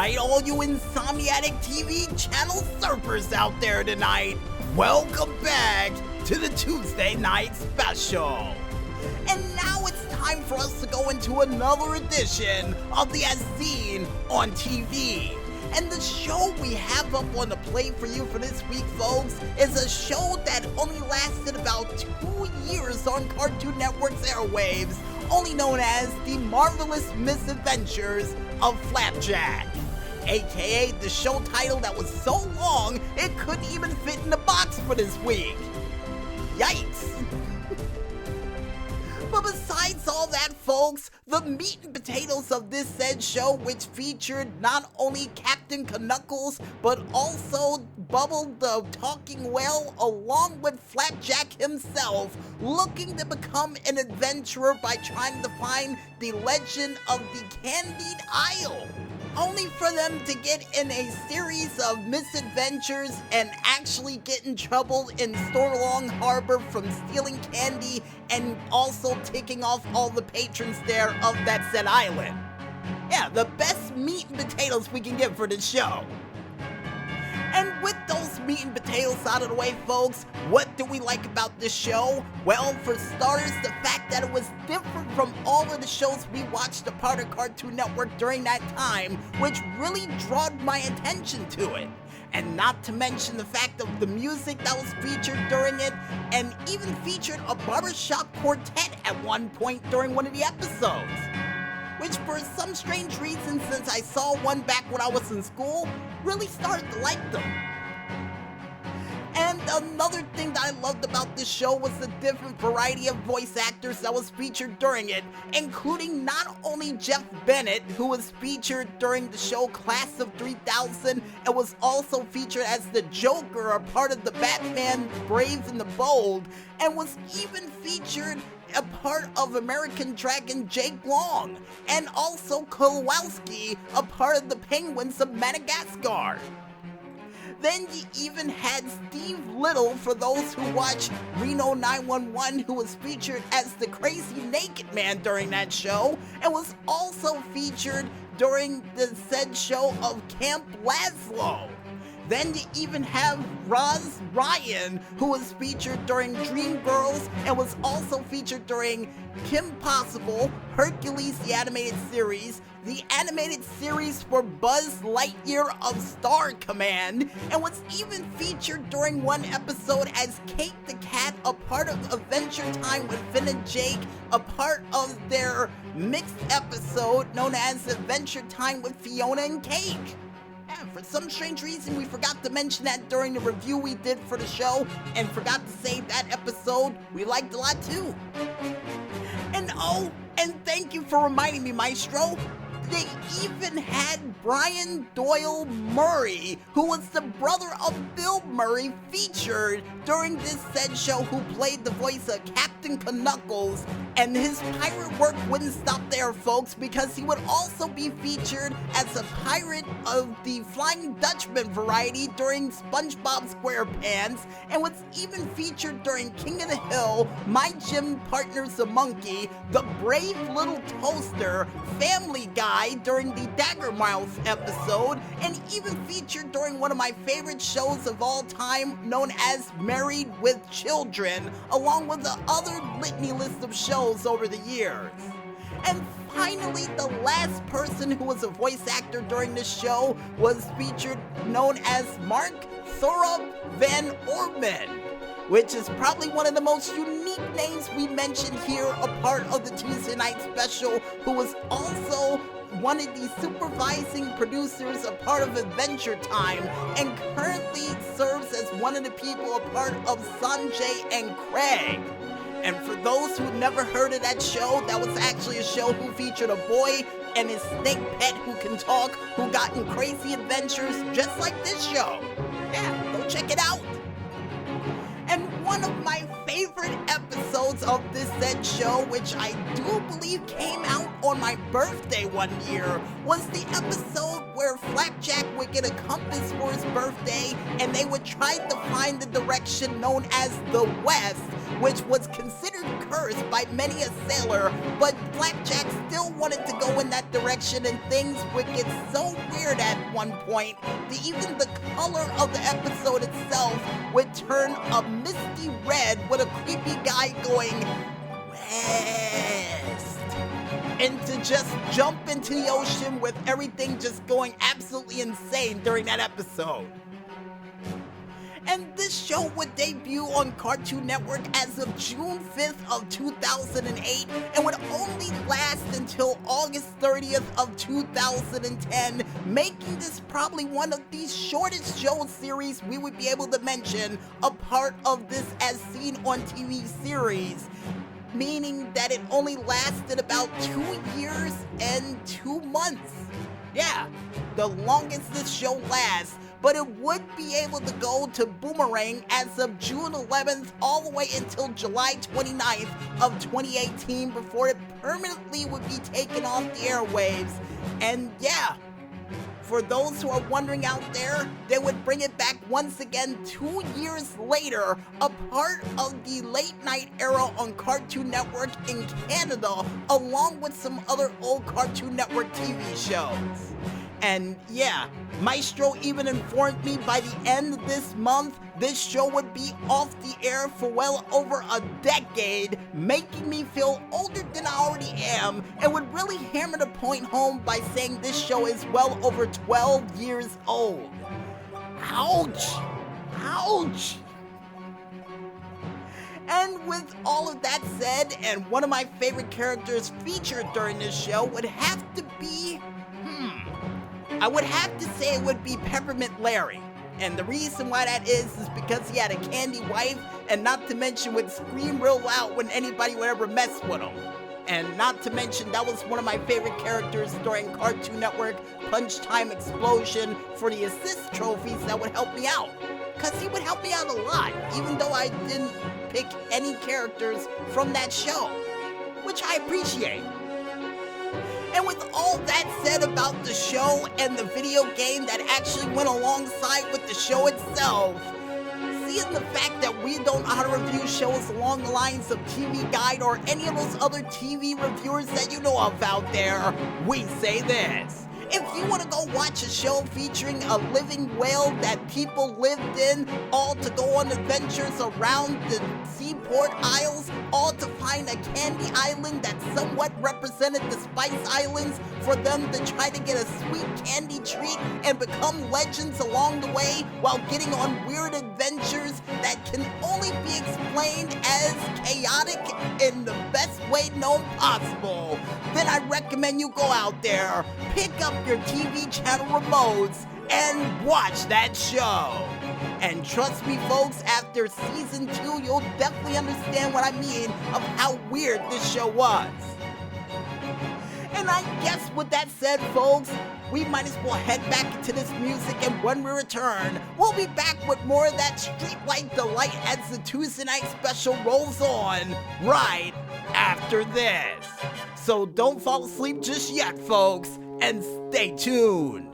right, all you insomniatic TV channel surfers out there tonight, welcome back to the Tuesday Night Special. And now it's time for us to go into another edition of the As Seen on TV. And the show we have up on the plate for you for this week, folks, is a show that only lasted about 2 years on Cartoon Network's airwaves, only known as The Marvelous Misadventures of Flapjack, aka the show title that was so long it couldn't even fit in the box for this week. Yikes! But besides all that, folks, the meat and potatoes of this said show, which featured not only Captain Knuckles, but also Bubble the Talking Whale, along with Flapjack himself, looking to become an adventurer by trying to find the legend of the Candied Isle, only for them to get in a series of misadventures and actually get in trouble in Storlong Harbor from stealing candy and also ticking off all the patrons there of that said island. Yeah, the best meat and potatoes we can get for this show. And with those meat and potatoes out of the way, folks, what do we like about this show? Well, for starters, the fact that it was different from all of the shows we watched a part of Cartoon Network during that time, which really drew my attention to it. And not to mention the fact of the music that was featured during it, and even featured a barbershop quartet at one point during one of the episodes, which for some strange reason, since I saw one back when I was in school, really started to like them. And another thing that I loved about this show was the different variety of voice actors that was featured during it, including not only Jeff Bennett, who was featured during the show Class of 3000, and was also featured as the Joker, a part of the Batman Brave and the Bold, and was even featured a part of American Dragon Jake Long, and also Kowalski, a part of the Penguins of Madagascar. Then you even had Steve Little, for those who watch Reno 911, who was featured as the Crazy Naked Man during that show, and was also featured during the said show of Camp Lazlo. Then you even have Roz Ryan, who was featured during Dreamgirls and was also featured during Kim Possible, Hercules the Animated Series, the animated series for Buzz Lightyear of Star Command, and was even featured during one episode as Kate the Cat, a part of Adventure Time with Finn and Jake, a part of their mixed episode known as Adventure Time with Fiona and Cake. For some strange reason, we forgot to mention that during the review we did for the show, and forgot to save that episode we liked a lot too. And oh, and thank you for reminding me, Maestro, they even had Brian Doyle Murray, who was the brother of Bill Murray, featured during this said show, who played the voice of Captain Knuckles. And his pirate work wouldn't stop there, folks, because he would also be featured as a pirate of the Flying Dutchman variety during SpongeBob SquarePants, and was even featured during King of the Hill, My Gym Partner's a Monkey, The Brave Little Toaster, Family Guy during the Daggermouth episode, and even featured during one of my favorite shows of all time known as Married with Children, along with the other litany list of shows over the years. And finally, the last person who was a voice actor during this show was featured known as Mark Thruop Van Orman, which is probably one of the most unique names we mentioned here, a part of the Tuesday Night Special, who was also one of the supervising producers, a part of Adventure Time, and currently serves as one of the people a part of Sanjay and Craig. And for those who never heard of that show, that was actually a show who featured a boy and his snake pet who can talk, who got in crazy adventures just like this show. Yeah, go check it out. And one of my favorite episodes of this said show, which I do believe came out on my birthday one year, was the episode where Flapjack would get a compass for his birthday and they would try to find the direction known as the West, which was considered cursed course, by many a sailor, but Flapjack still wanted to go in that direction, and things would get so weird at one point that even the color of the episode itself would turn a misty red with a creepy guy going, "West," and to just jump into the ocean with everything just going absolutely insane during that episode. And this show would debut on Cartoon Network as of June 5th of 2008 and would only last until August 30th of 2010, making this probably one of the shortest show series we would be able to mention, a part of this as seen on TV series, meaning that it only lasted about 2 years and 2 months. Yeah, the longest this show lasts, but it would be able to go to Boomerang as of June 11th all the way until July 29th of 2018 before it permanently would be taken off the airwaves. And yeah, for those who are wondering out there, they would bring it back once again 2 years later, a part of the late night era on Cartoon Network in Canada, along with some other old Cartoon Network TV shows. And yeah, Maestro even informed me by the end of this month, this show would be off the air for well over a decade, making me feel older than I already am, and would really hammer the point home by saying this show is well over 12 years old. Ouch! Ouch! And with all of that said, and one of my favorite characters featured during this show would have to be, I would have to say it would be Peppermint Larry. And the reason why that is because he had a candy wife, and not to mention would scream real loud when anybody would ever mess with him. And not to mention that was one of my favorite characters during Cartoon Network Punch Time Explosion for the assist trophies that would help me out. Cause he would help me out a lot, even though I didn't pick any characters from that show, which I appreciate. And with all that said about the show and the video game that actually went alongside with the show itself, seeing the fact that we don't know how to review shows along the lines of TV Guide or any of those other TV reviewers that you know of out there, we say this. If you want to go watch a show featuring a living whale that people lived in, all to go on adventures around the seaport isles, all to find a candy island that somewhat represented the Spice Islands for them to try to get a sweet candy treat and become legends along the way while getting on weird adventures that can only be explained as chaotic in the best way known possible, then I recommend you go out there, pick up your TV channel remotes, and watch that show. And trust me folks, after season 2, you'll definitely understand what I mean of how weird this show was. And I guess with that said folks, we might as well head back into this music, and when we return, we'll be back with more of that streetlight delight as the Tuesday Night Special rolls on right after this. So don't fall asleep just yet folks, and stay tuned.